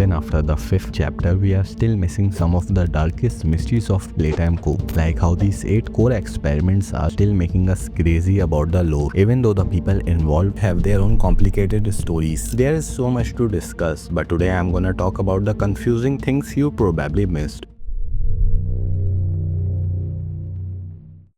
Even after the 5th chapter, we are still missing some of the darkest mysteries of Playtime Co. Like how these 8 core experiments are still making us crazy about the lore, even though the people involved have their own complicated stories. There is so much to discuss, but today I'm gonna talk about the confusing things you probably missed.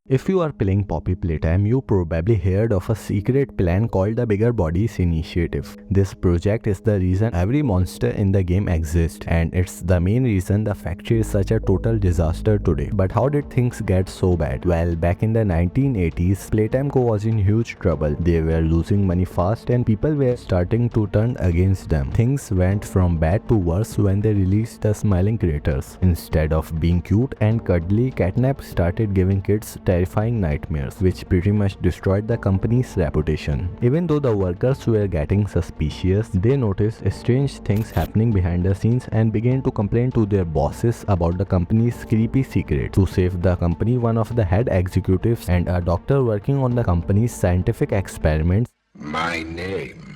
If you are playing Poppy Playtime, you probably heard of a secret plan called the Bigger Bodies Initiative. This project is the reason every monster in the game exists, and it's the main reason the factory is such a total disaster today. But how did things get so bad? Well, back in the 1980s, Playtime Co was in huge trouble. They were losing money fast and people were starting to turn against them. Things went from bad to worse when they released the Smiling Creators. Instead of being cute and cuddly, Catnap started giving kids terrifying nightmares, which pretty much destroyed the company's reputation. Even though the workers were getting suspicious, they noticed strange things happening behind the scenes and began to complain to their bosses about the company's creepy secrets. To save the company, one of the head executives and a doctor working on the company's scientific experiments, My name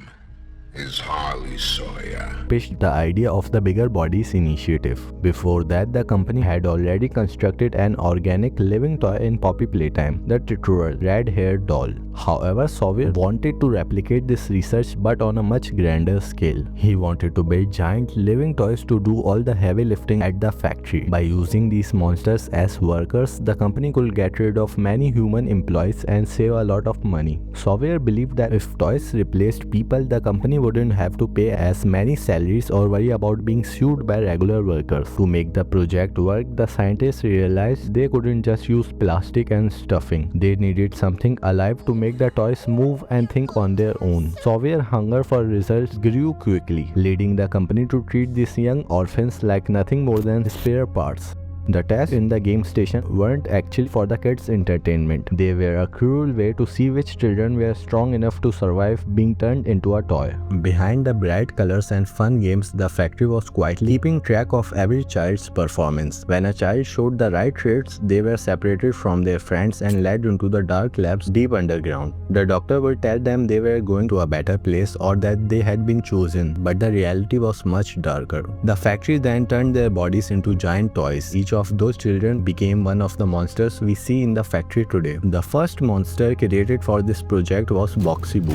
is Harley Sawyer, pitched the idea of the Bigger Bodies Initiative. Before that, the company had already constructed an organic living toy in Poppy Playtime, the titular red-haired doll. However, Sawyer wanted to replicate this research but on a much grander scale. He wanted to build giant living toys to do all the heavy lifting at the factory. By using these monsters as workers, the company could get rid of many human employees and save a lot of money. Sawyer believed that if toys replaced people, the company wouldn't have to pay as many salaries or worry about being sued by regular workers. To make the project work, the scientists realized they couldn't just use plastic and stuffing. They needed something alive to make the toys move and think on their own. Sawyer's hunger for results grew quickly, leading the company to treat these young orphans like nothing more than spare parts. The tests in the game station weren't actually for the kids' entertainment. They were a cruel way to see which children were strong enough to survive being turned into a toy. Behind the bright colors and fun games, the factory was quietly keeping track of every child's performance. When a child showed the right traits, they were separated from their friends and led into the dark labs deep underground. The doctor would tell them they were going to a better place or that they had been chosen, but the reality was much darker. The factory then turned their bodies into giant toys. Each of those children became one of the monsters we see in the factory today. The first monster created for this project was Boxy Boo.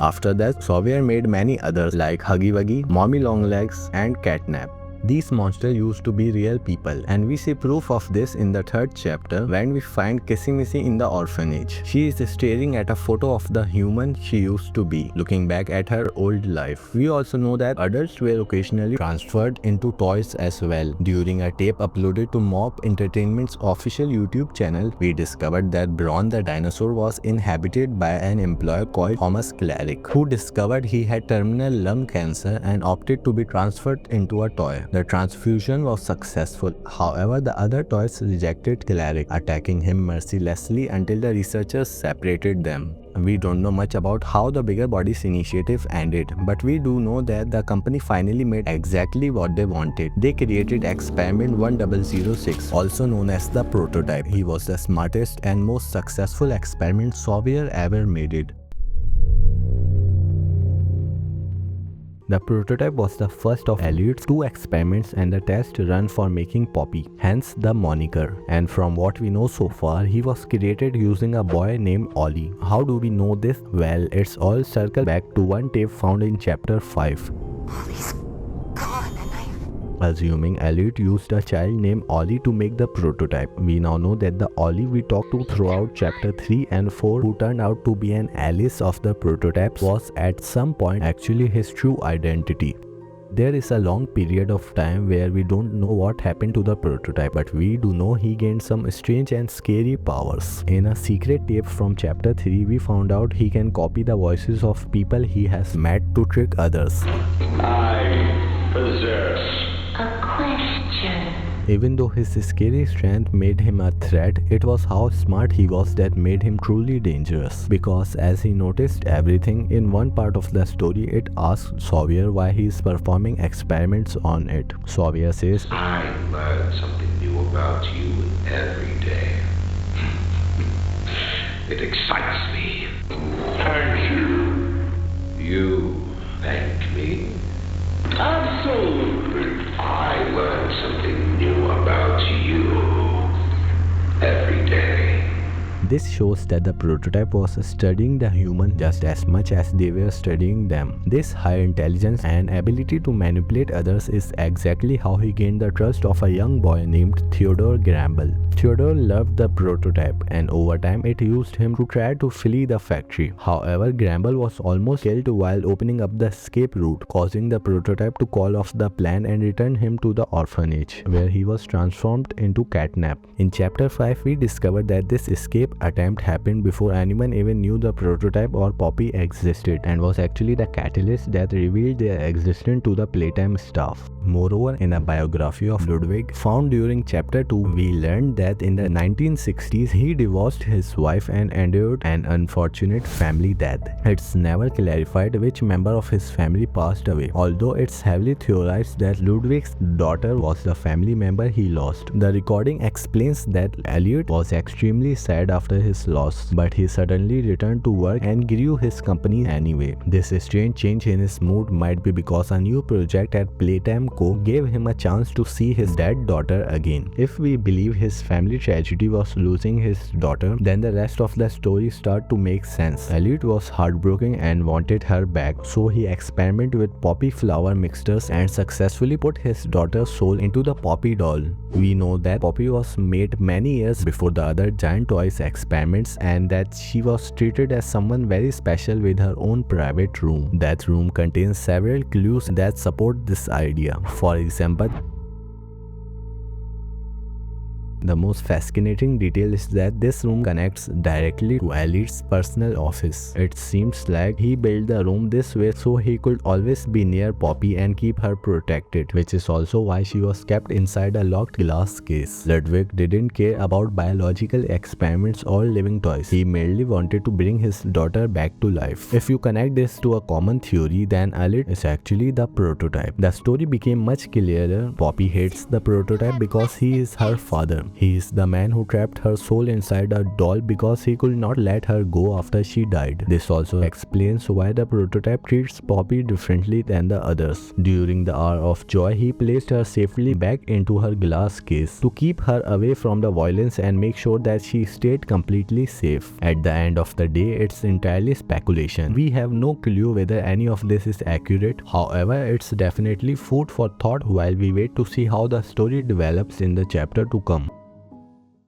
After that, Sawyer made many others like Huggy Wuggy, Mommy Longlegs, and Catnap. These monsters used to be real people, and we see proof of this in the 3rd chapter when we find Kissy Missy in the orphanage. She is staring at a photo of the human she used to be, looking back at her old life. We also know that adults were occasionally transferred into toys as well. During a tape uploaded to Mob Entertainment's official YouTube channel, we discovered that Brawn the dinosaur was inhabited by an employee called Thomas Cleric, who discovered he had terminal lung cancer and opted to be transferred into a toy. The transfusion was successful. However, the other toys rejected Cleric, attacking him mercilessly until the researchers separated them. We don't know much about how the Bigger Bodies Initiative ended, but we do know that the company finally made exactly what they wanted. They created Experiment 1006, also known as the prototype. He was the smartest and most successful experiment Sawyer ever made. The prototype was the first of Elliot's 2 experiments and the test run for making Poppy, hence the moniker. And from what we know so far, he was created using a boy named Ollie. How do we know this? Well, it's all circled back to one tape found in chapter 5. Ollie's gone and Assuming Elliot used a child named Ollie to make the prototype, we now know that the Ollie we talked to throughout chapter 3 and 4, who turned out to be an Alice of the prototypes, was at some point actually his true identity. There is a long period of time where we don't know what happened to the prototype, but we do know he gained some strange and scary powers. In a secret tape from chapter 3, we found out he can copy the voices of people he has met to trick others. I possess a question. Even though his scary strength made him a threat, it was how smart he was that made him truly dangerous. Because as he noticed everything in one part of the story, it asked Sawyer why he is performing experiments on it. Sawyer says, I learn something new about you every day. It excites me. Thank you. You thank me? This shows that the prototype was studying the human just as much as they were studying them. This high intelligence and ability to manipulate others is exactly how he gained the trust of a young boy named Theodore Gramble. Theodore loved the prototype, and over time it used him to try to flee the factory. However, Gramble was almost killed while opening up the escape route, causing the prototype to call off the plan and return him to the orphanage, where he was transformed into Catnap. In chapter 5, we discovered that this escape attempt happened before anyone even knew the prototype or Poppy existed, and was actually the catalyst that revealed their existence to the Playtime staff. Moreover, in a biography of Ludwig found during chapter 2, we learned that in the 1960s he divorced his wife and endured an unfortunate family death. It's never clarified which member of his family passed away, although it's heavily theorized that Ludwig's daughter was the family member he lost. The recording explains that Elliot was extremely sad after his loss, but he suddenly returned to work and grew his company anyway. This strange change in his mood might be because a new project at Playtime Co gave him a chance to see his dead daughter again. If we believe his family tragedy was losing his daughter, then the rest of the story starts to make sense. Elliot was heartbroken and wanted her back, so he experimented with poppy flower mixtures and successfully put his daughter's soul into the Poppy doll. We know that Poppy was made many years before the other Giant Toys experiments, and that she was treated as someone very special with her own private room. That room contains several clues that support this idea. For example, the most fascinating detail is that this room connects directly to Elliot's personal office. It seems like he built the room this way so he could always be near Poppy and keep her protected, which is also why she was kept inside a locked glass case. Ludwig didn't care about biological experiments or living toys. He merely wanted to bring his daughter back to life. If you connect this to a common theory, then Elliot is actually the prototype. The story became much clearer. Poppy hates the prototype because he is her father. He is the man who trapped her soul inside a doll because he could not let her go after she died. This also explains why the prototype treats Poppy differently than the others. During the hour of joy, he placed her safely back into her glass case to keep her away from the violence and make sure that she stayed completely safe. At the end of the day, it's entirely speculation. We have no clue whether any of this is accurate. However, it's definitely food for thought while we wait to see how the story develops in the chapter to come.